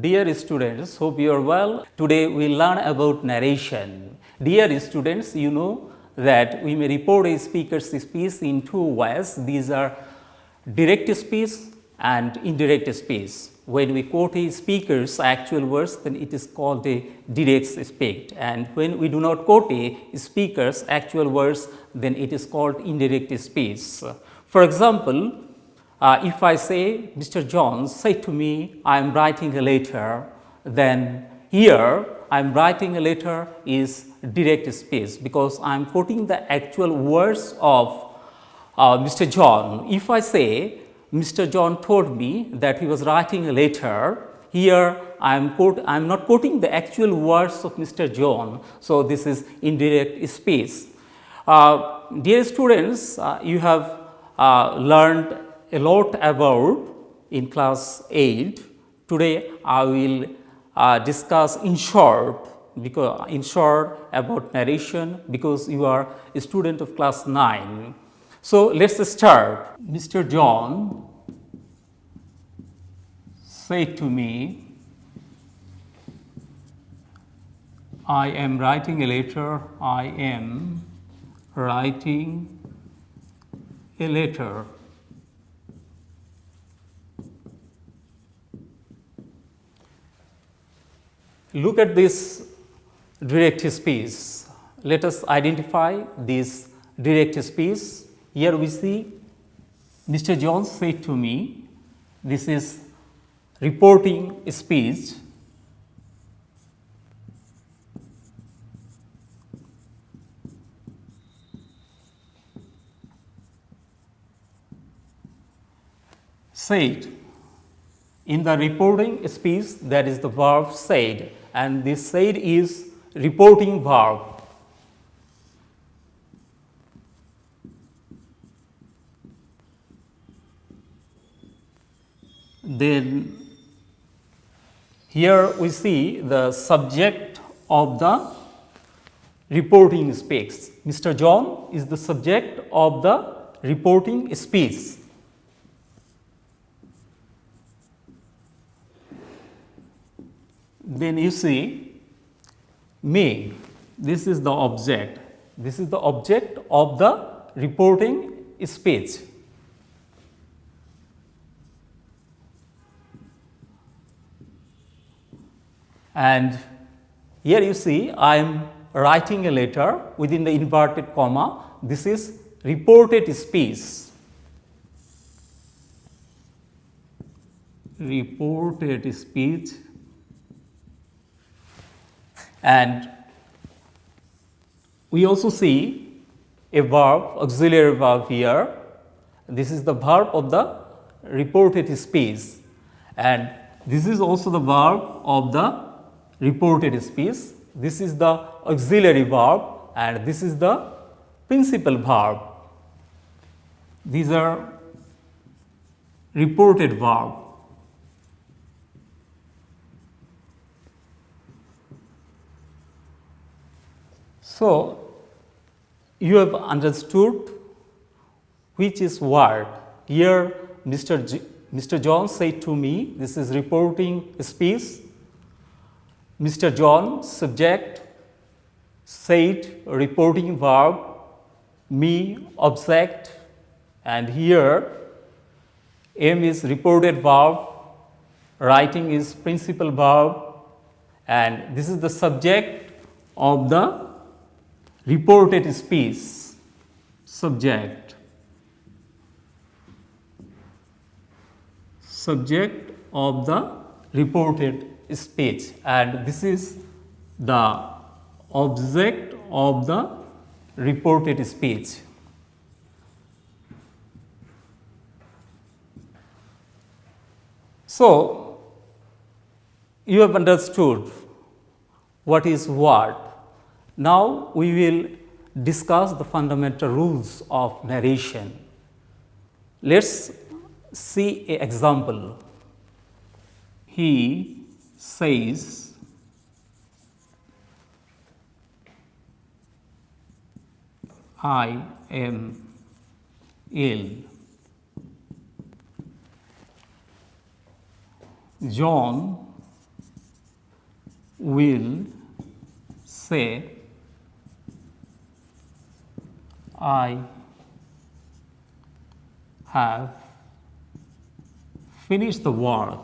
Dear students, hope you are well. Today we learn about narration. Dear students, you know that we may report a speaker's speech in two ways. These are direct speech and indirect speech. When we quote a speaker's actual words, then it is called a direct speech. And when we do not quote a speaker's actual words, then it is called indirect speech. For example, if I say, Mr. Jones said to me, I am writing a letter, then here I am writing a letter is direct speech because I am quoting the actual words of Mr. John. If I say, Mr. John told me that he was writing a letter, here I am not quoting the actual words of Mr. John. So, this is indirect speech. Dear students, you have learned a lot about in class 8. Today I will discuss in short about narration because you are a student of class 9. So, let us start. Mr. John said to me, I am writing a letter, I am writing a letter. Look at this direct speech. Let us identify this direct speech. Here we see Mr. Jones said to me, this is reporting speech. Said. In the reporting speech, that is the verb said, and this said is reporting verb. Then here we see the subject of the reporting speech. Mr. John is the subject of the reporting speech. Then you see me, this is the object. This is the object of the reporting speech. And here you see I am writing a letter within the inverted comma. This is reported speech. Reported speech. And we also see a verb, auxiliary verb here. This is the verb of the reported speech, and this is also the verb of the reported speech. This is the auxiliary verb, and this is the principal verb. These are reported verb. So, you have understood which is what. Here Mr. John said to me, this is reporting speech. Mr. John subject, said reporting verb, me object, and here M is reported verb, writing is principal verb, and this is the subject of the reported speech, subject of the reported speech, and this is the object of the reported speech. So, you have understood what is what. Now, we will discuss the fundamental rules of narration. Let us see an example. He says, I am ill. John will say, I have finished the work.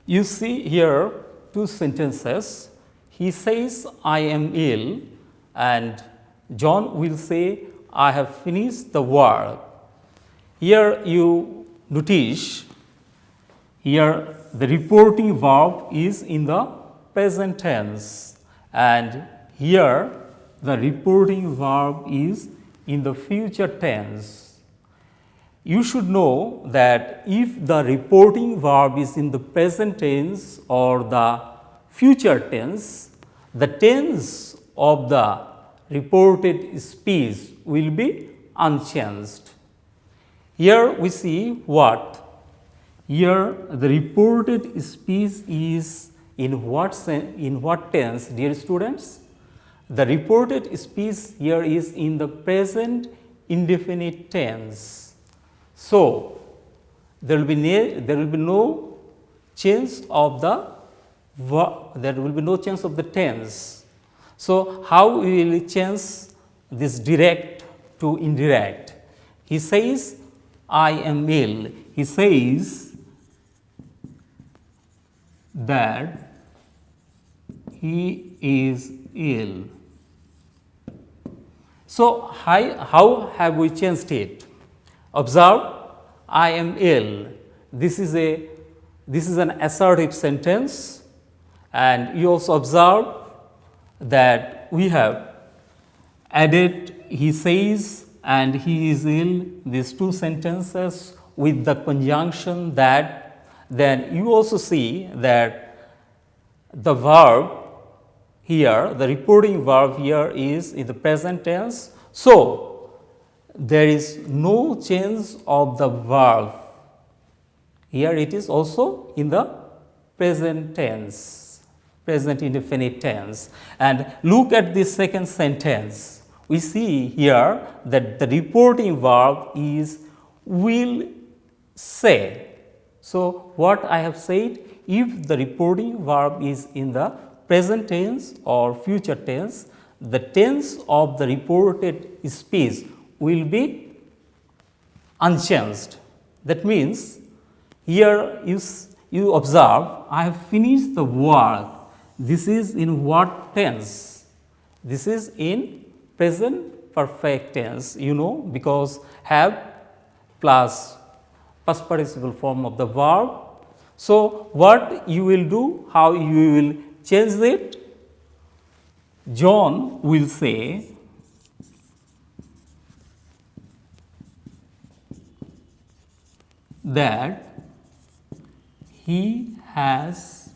You see here two sentences. He says, I am ill, and John will say, I have finished the work. Here you notice, here the reporting verb is in the present tense, and here the reporting verb is in the future tense. You should know that if the reporting verb is in the present tense or the future tense, the tense of the reported speech will be unchanged. Here we see what? Here the reported speech is in what tense, dear students? The reported speech here is in the present indefinite tense. So, there will be no change of the tense. So, how we will change this direct to indirect? He says, I am ill. He says that he is ill. So, how have we changed it? Observe, I am ill. This is an assertive sentence, and you also observe that we have added he says and he is ill, these two sentences with the conjunction that. Then you also see that the verb here, the reporting verb here is in the present tense. So, there is no change of the verb. Here it is also in the present tense, present indefinite tense. And look at this second sentence. We see here that the reporting verb is will say. So, what I have said, if the reporting verb is in the present tense or future tense, the tense of the reported speech will be unchanged. That means, here you observe, I have finished the work. This is in what tense? This is in present perfect tense, because have plus past participle form of the verb. So, what you will do, how you will change it? John will say, that he has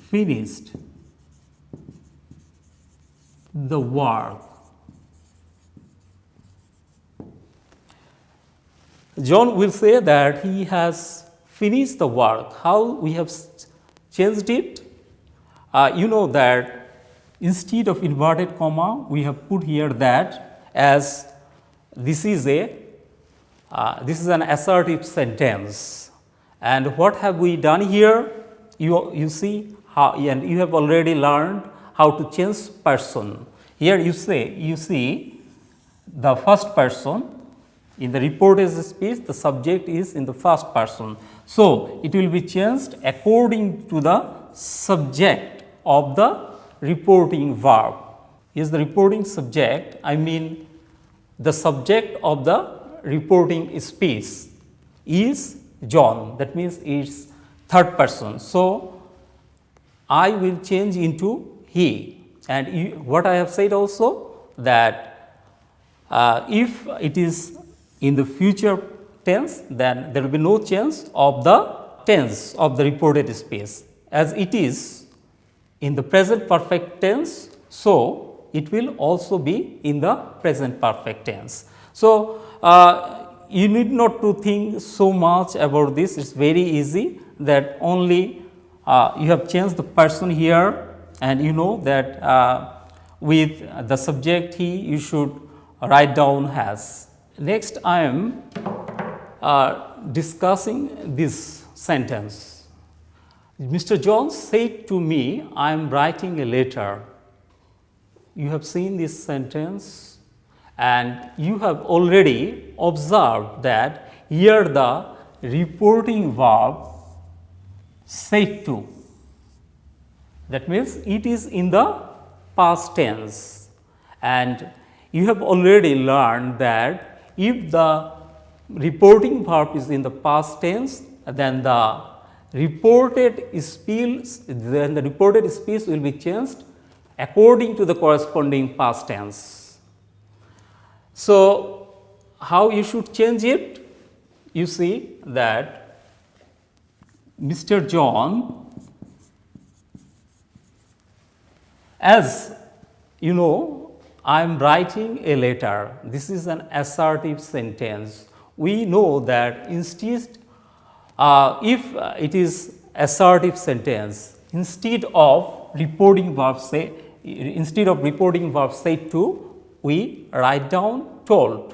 finished the work. John will say that he has finished the work. How we have changed it? You know that instead of inverted comma, we have put here that as this is an assertive sentence. And what have we done here? You see how, and you have already learned how to change person. Here you see the first person. In the reported speech, the subject is in the first person. So, it will be changed according to the subject of the reporting verb. Is the reporting subject, I mean the subject of the reporting speech is John, that means it's third person. So, I will change into he, and what I have said also that if it is in the future tense, then there will be no change of the tense of the reported speech. As it is in the present perfect tense, so it will also be in the present perfect tense. So, you need not to think so much about this, it is very easy that only you have changed the person here, and you know that with the subject he, you should write down has. Next, I am discussing this sentence. Mr. John said to me, I am writing a letter. You have seen this sentence and you have already observed that here the reporting verb said to. That means it is in the past tense, and you have already learned that if the reporting verb is in the past tense, then the reported speech will be changed according to the corresponding past tense. So, how you should change it? You see that Mr. John, as you know, I am writing a letter. This is an assertive sentence. We know that instead, if it is assertive sentence, instead of reporting verb said to, we write down told.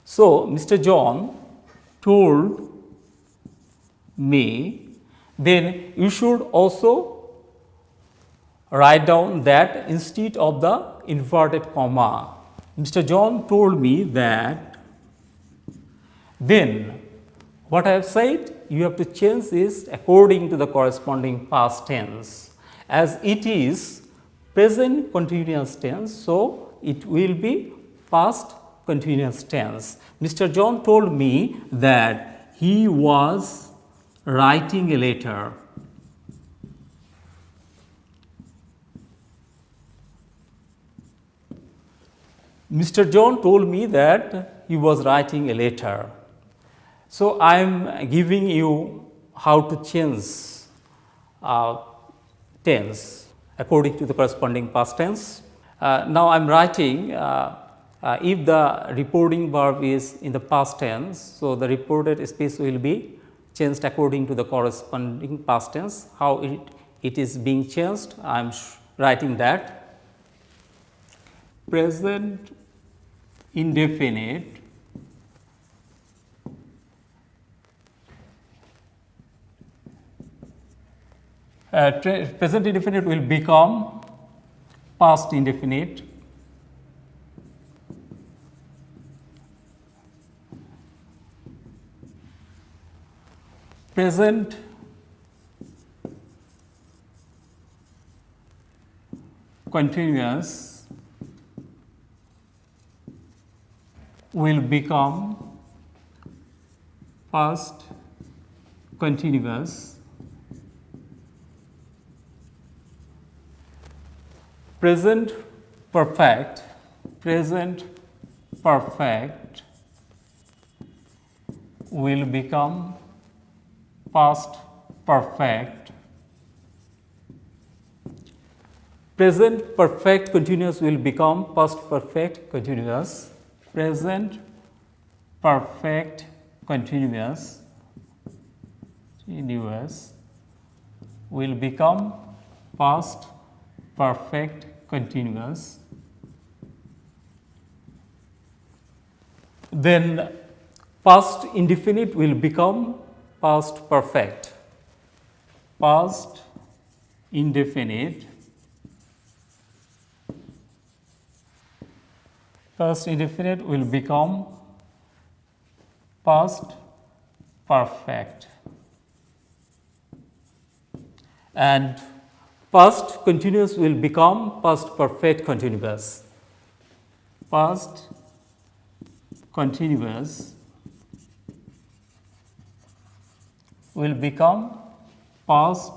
So, Mr. John told me, then you should also write down that instead of the inverted comma. Mr. John told me that, then what I have said, you have to change this according to the corresponding past tense. As it is present continuous tense, so it will be past continuous tense. Mr. John told me that he was writing a letter. Mr. John told me that he was writing a letter. So, I am giving you how to change tense according to the corresponding past tense. Now, I am writing if the reporting verb is in the past tense, so the reported speech will be changed according to the corresponding past tense. How it is being changed? I am writing that present indefinite present indefinite will become past indefinite. Present continuous will become past continuous. Present perfect will become past perfect. Present perfect continuous will become past perfect continuous. Present perfect continuous will become past perfect continuous. Then past indefinite will become past perfect. Past indefinite will become past perfect, and past continuous will become past perfect continuous. Past continuous will become past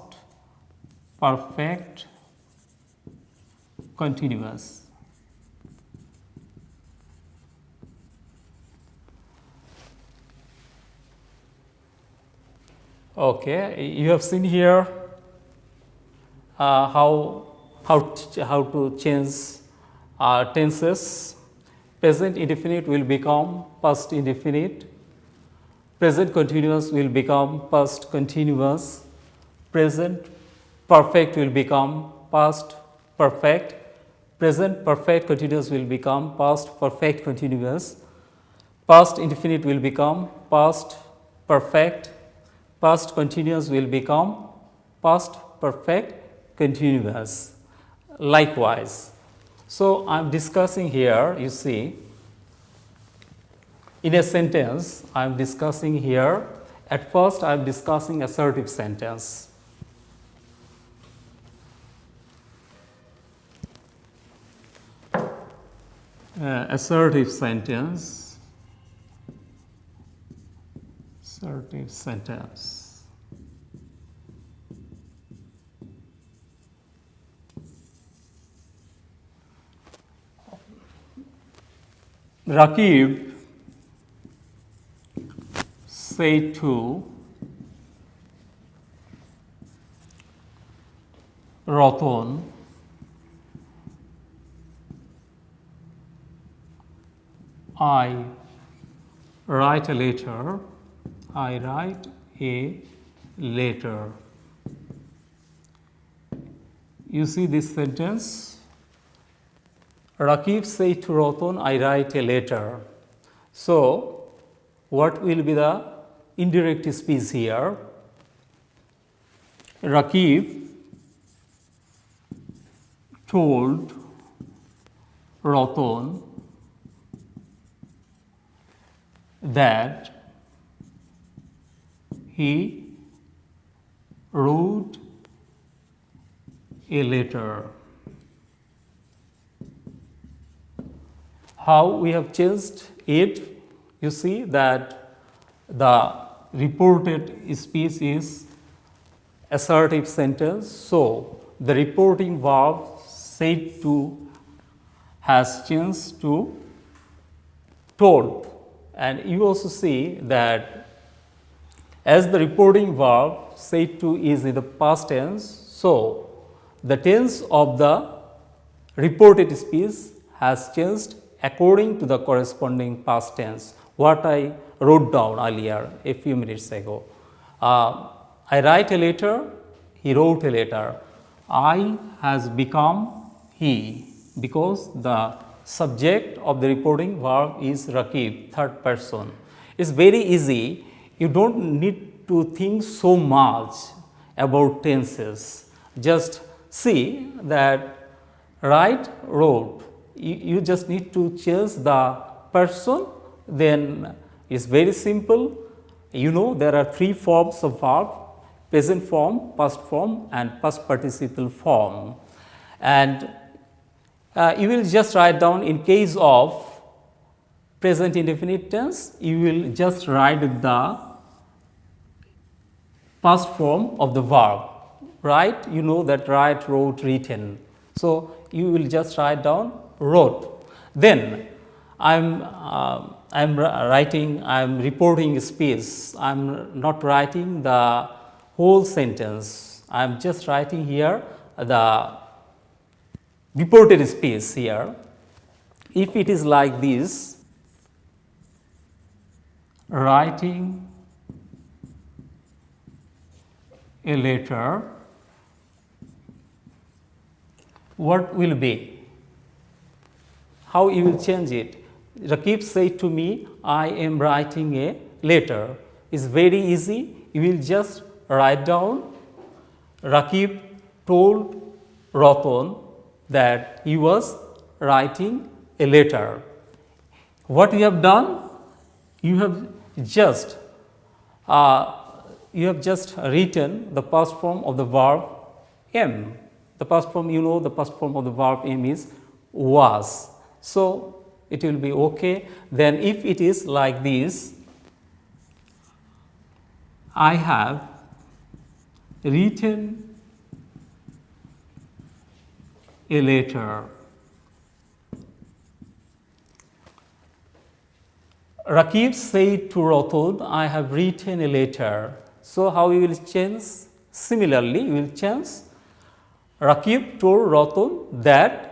perfect continuous. Okay, you have seen here how to change tenses. Present indefinite will become past indefinite. Present continuous will become past continuous. Present perfect will become past perfect. present perfect continuous will become past perfect continuous, past indefinite will become past perfect, past continuous will become past perfect continuous. Likewise, so I am discussing here, you see, in a sentence I am discussing here, at first I am discussing assertive sentence. Assertive sentence, assertive sentence. Rakib said to Ratan, I write a letter, I write a letter. You see this sentence? Rakib said to Ratan, I write a letter. So, what will be the indirect speech here? Rakib told Ratan that he wrote a letter. How we have changed it? You see that the reported speech is assertive sentence. So, the reporting verb said to has changed to told. And you also see that as the reporting verb said to is in the past tense, so the tense of the reported speech has changed according to the corresponding past tense, what I wrote down earlier a few minutes ago. I write a letter, he wrote a letter. I has become he, because the subject of the reporting verb is Rakib, third person. It's very easy. You don't need to think so much about tenses. Just see that write, wrote. You just need to change the person, then it's very simple. You know there are three forms of verb: present form, past form and past participle form. And you will just write down, in case of present indefinite tense, you will just write the past form of the verb, right? You know that write, wrote, written. So, you will just write down wrote. Then I'm reporting speech. I'm not writing the whole sentence. I'm just writing here the reported speech here. If it is like this, writing a letter, what will be? How you will change it? Rakib said to me, I am writing a letter. It's very easy. You will just write down, Rakib told Ratan that he was writing a letter. What you have done? You have just written the past form of the verb am. The past form, you know, the past form of the verb am is was. So, it will be okay. Then if it is like this, I have written a letter. Rakib said to Ratan, I have written a letter. So, how you will change? Similarly, you will change. Rakib told Ratan that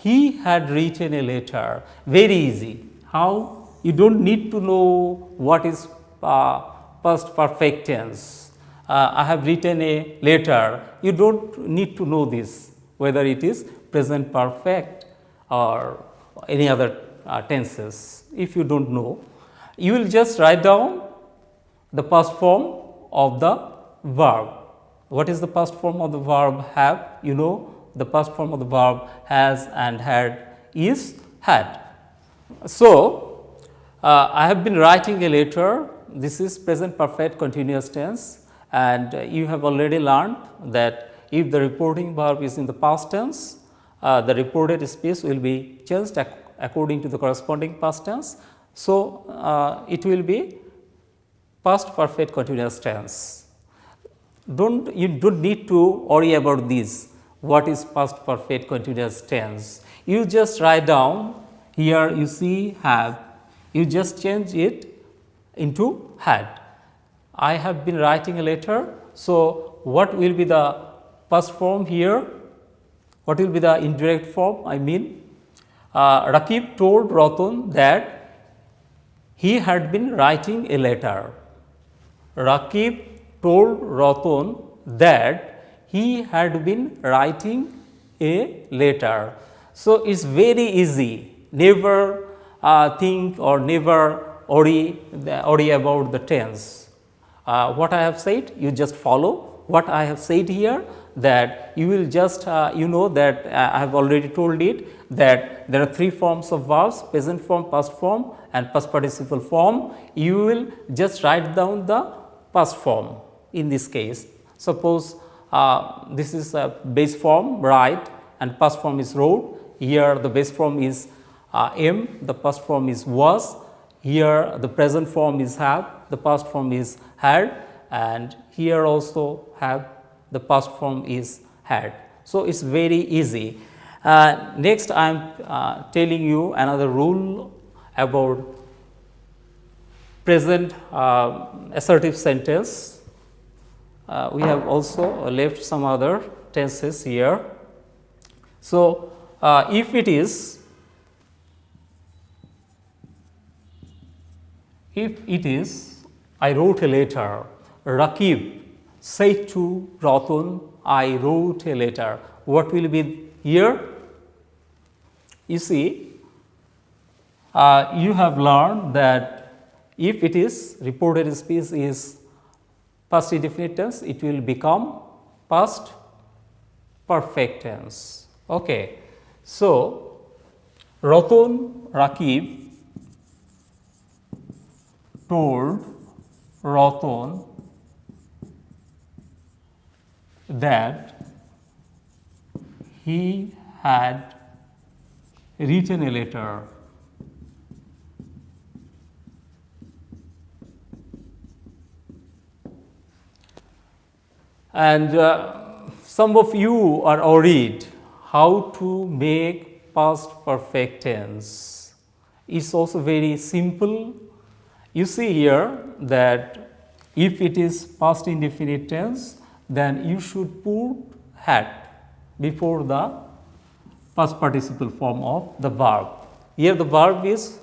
he had written a letter. Very easy. How? You don't need to know what is past perfect tense. I have written a letter. You don't need to know this, whether it is present perfect or any other tenses. If you do not know, you will just write down the past form of the verb. What is the past form of the verb have? You know, the past form of the verb has and had is had. So, I have been writing a letter. This is present perfect continuous tense, and you have already learned that if the reporting verb is in the past tense, the reported speech will be changed according to the corresponding past tense. So, it will be past perfect continuous tense. You don't need to worry about this. What is past perfect continuous tense? You just write down here. You see have. You just change it into had. I have been writing a letter. So, what will be the past form here? What will be the indirect form? I mean, Rakib told Ratan that he had been writing a letter. Rakib told Ratan that he had been writing a letter. So, it is very easy. Never think or never worry about the tense. What I have said, you just follow what I have said here, that you will just you know that I have already told it that there are three forms of verbs: present form, past form and past participle form. You will just write down the past form in this case. Suppose this is a base form write and past form is wrote. Here the base form is am, the past form is was. Here the present form is have, the past form is had, and here also have, the past form is had. So, it is very easy. Next, I am telling you another rule about present assertive sentence. We have also left some other tenses here. So, if it is I wrote a letter, Rakib said to Ratan, I wrote a letter. What will be here? You see, you have learned that if it is reported speech is past indefinite tense, it will become past perfect tense. Okay. So, Ratan, Rakib told Ratan that he had written a letter. And some of you are worried how to make past perfect tense. It's also very simple. You see here that if it is past indefinite tense, then you should put had before the past participle form of the verb. Here the verb is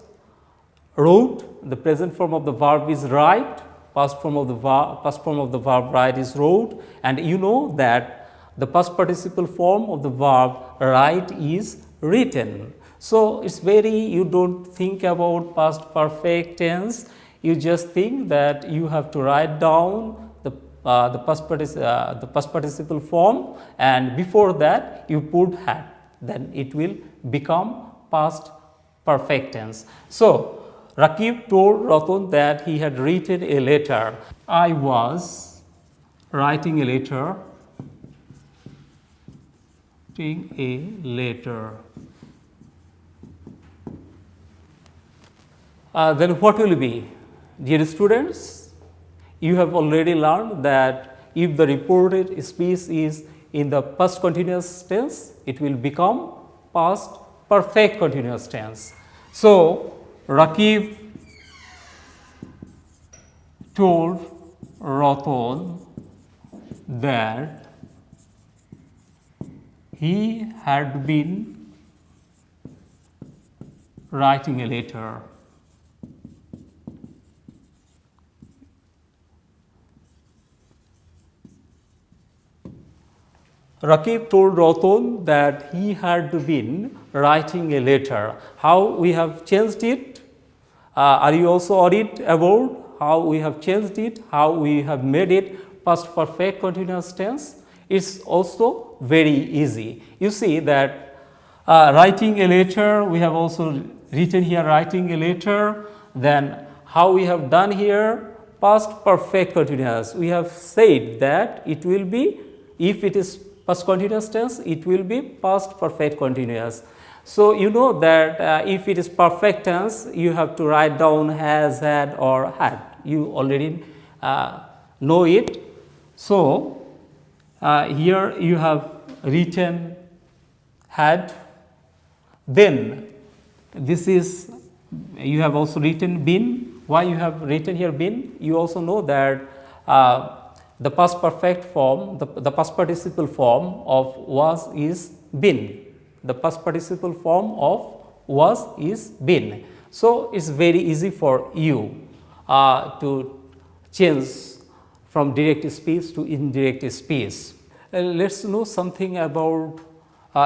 wrote, the present form of the verb is write, past form of the verb write is wrote, and you know that the past participle form of the verb write is written. So, it is very, you do not think about past perfect tense, you just think that you have to write down the past participle form, and before that you put had, then it will become past perfect tense. So, Rakib told Ratan that he had written a letter. I was writing a letter, then what will be? Dear students, you have already learned that if the reported speech is in the past continuous tense, it will become past perfect continuous tense. So, Rakib told Ratan that he had been writing a letter. Rakib told Ratan that he had been writing a letter. How we have changed it? Are you also worried about how we have changed it, how we have made it past perfect continuous tense? It's also very easy. You see that writing a letter, we have also written here writing a letter. Then how we have done here, past perfect continuous. We have said that it will be, if it is past continuous tense, it will be past perfect continuous. So, you know that if it is perfect tense, you have to write down has, had or had. You already know it. So, here you have written had, then this is, you have also written been. Why you have written here been? You also know that the past perfect form, the past participle form of was is been. The past participle form of was is been. So, it is very easy for you to change from direct speech to indirect speech. Let us know something about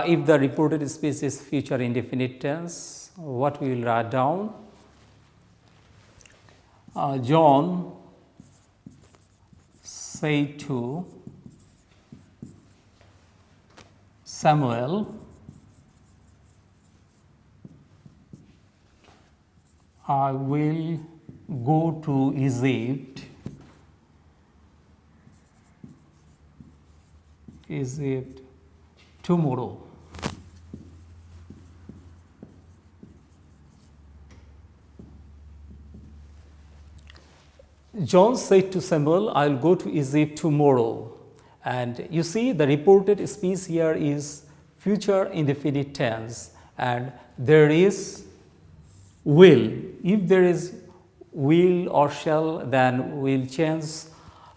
if the reported speech is future indefinite tense, what we will write down. John said to Samuel, I will go to Egypt tomorrow. John said to Samuel, I will go to Egypt tomorrow. And you see the reported speech here is future indefinite tense, and there is will. If there is will or shall, then we will change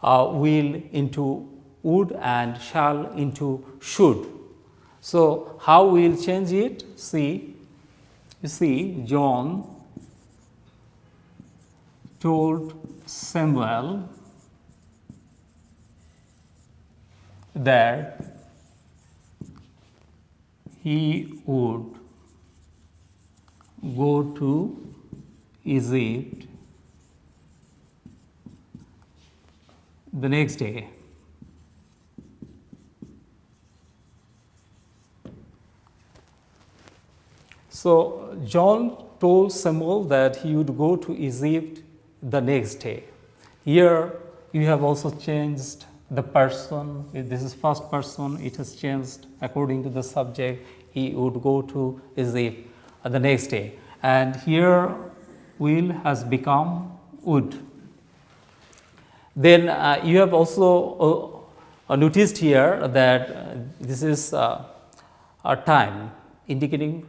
will into would and shall into should. So, how we will change it? See, you see, John told Samuel that he would go to Egypt the next day. So, John told Samuel that he would go to Egypt the next day. Here you have also changed the person. If this is first person, it has changed according to the subject. He would go to Egypt the next day. And here will has become would. Then you have also noticed here that this is a time indicating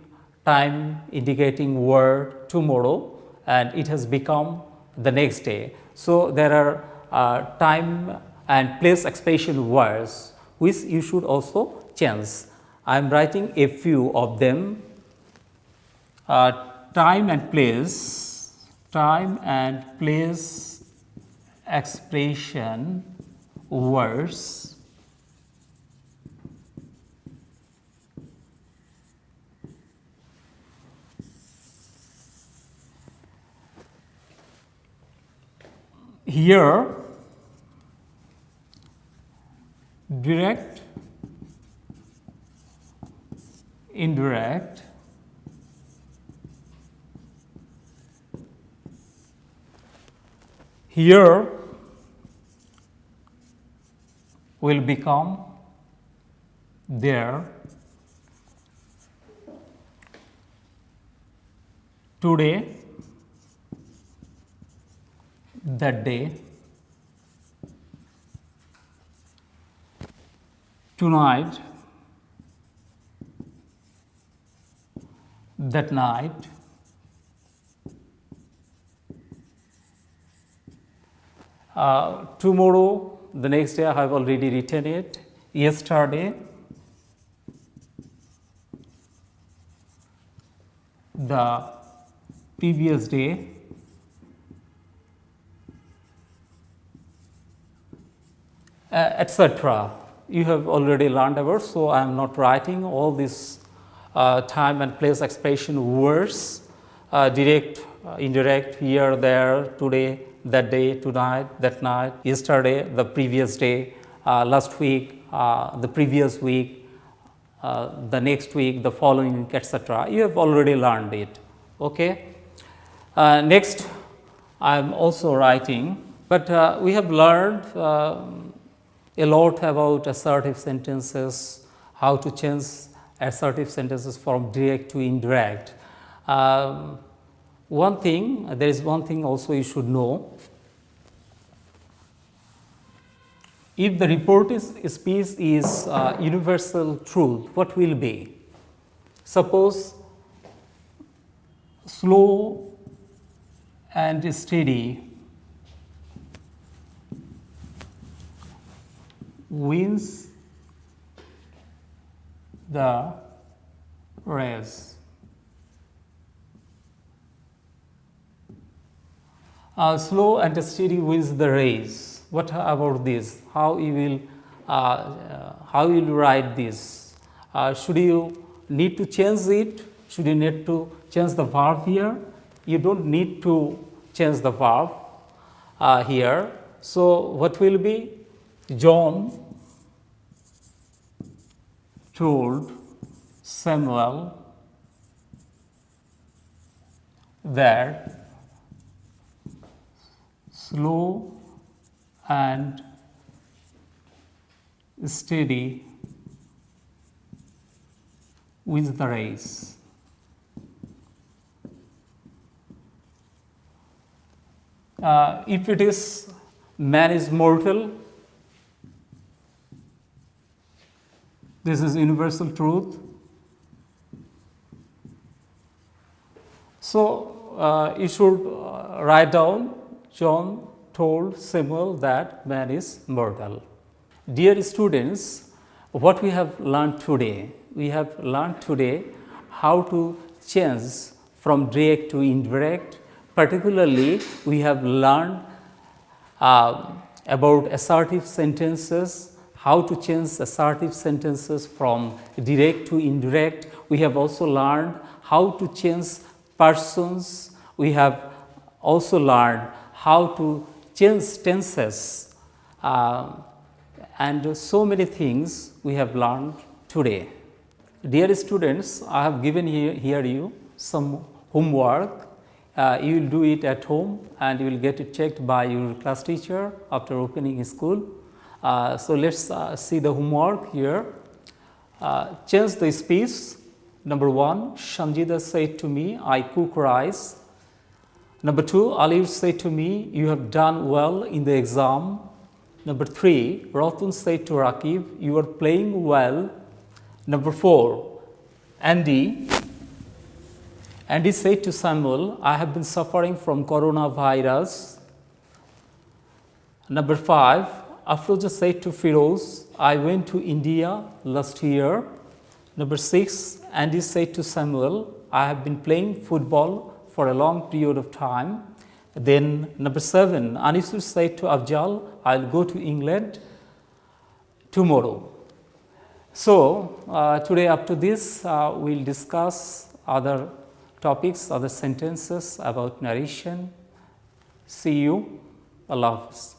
word tomorrow, and it has become the next day. So, there are time and place expression words which you should also change. I am writing a few of them. Time and place expression words here direct, indirect, here will become there, today, that day, tonight, that night, tomorrow, the next day I have already written it, yesterday, the previous day, etc. you have already learned about, so I am not writing all these time and place expression words, direct, indirect, here, there, today, that day, tonight, that night, yesterday, the previous day, last week, the previous week, the next week, the following week, etc. You have already learned it. Okay. Next, I am also writing, but we have learned a lot about assertive sentences, how to change assertive sentences from direct to indirect. There is one thing also you should know. If the reported speech is universal truth, what will be? Suppose slow and steady wins the race. Slow and steady wins the race. What about this? How you will write this? Should you need to change it? Should you need to change the verb here? You don't need to change the verb here. So what will be? John told Samuel that slow and steady wins the race. If it is man is mortal, this is universal truth. So you should write down John told Samuel that man is mortal. Dear students, what we have learned today? We have learned today how to change from direct to indirect. Particularly, we have learned about assertive sentences, how to change assertive sentences from direct to indirect. We have also learned how to change persons. We have also learned how to change tenses, and so many things we have learned today. Dear students, I have given here you some homework. You will do it at home and you will get it checked by your class teacher after opening school. So let's see the homework here. Change the speech. Number 1, Sanjida said to me, I cook rice. Number 2, Alif said to me, you have done well in the exam. Number 3, Ratun said to Rakib, you are playing well. Number 4, Andy said to Samuel, I have been suffering from coronavirus. Number 5, Afroja said to Firoz, I went to India last year. Number 6, Andy said to Samuel, I have been playing football for a long period of time. Then number 7, Anisul said to Afjal, I'll go to England tomorrow. So today after this, we'll discuss other topics, other sentences about narration. See you. Allah Hafiz.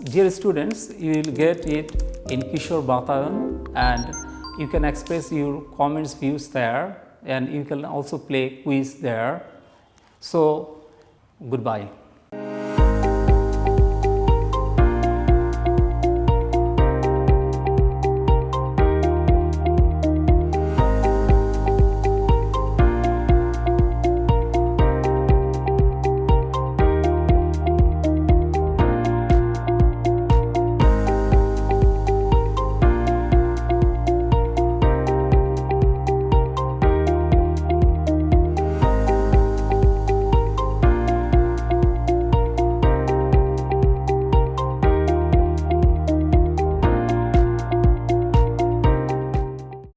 Dear students, you will get it in Kishore Batayan, and you can express your comments, views there, and you can also play quiz there. So, goodbye.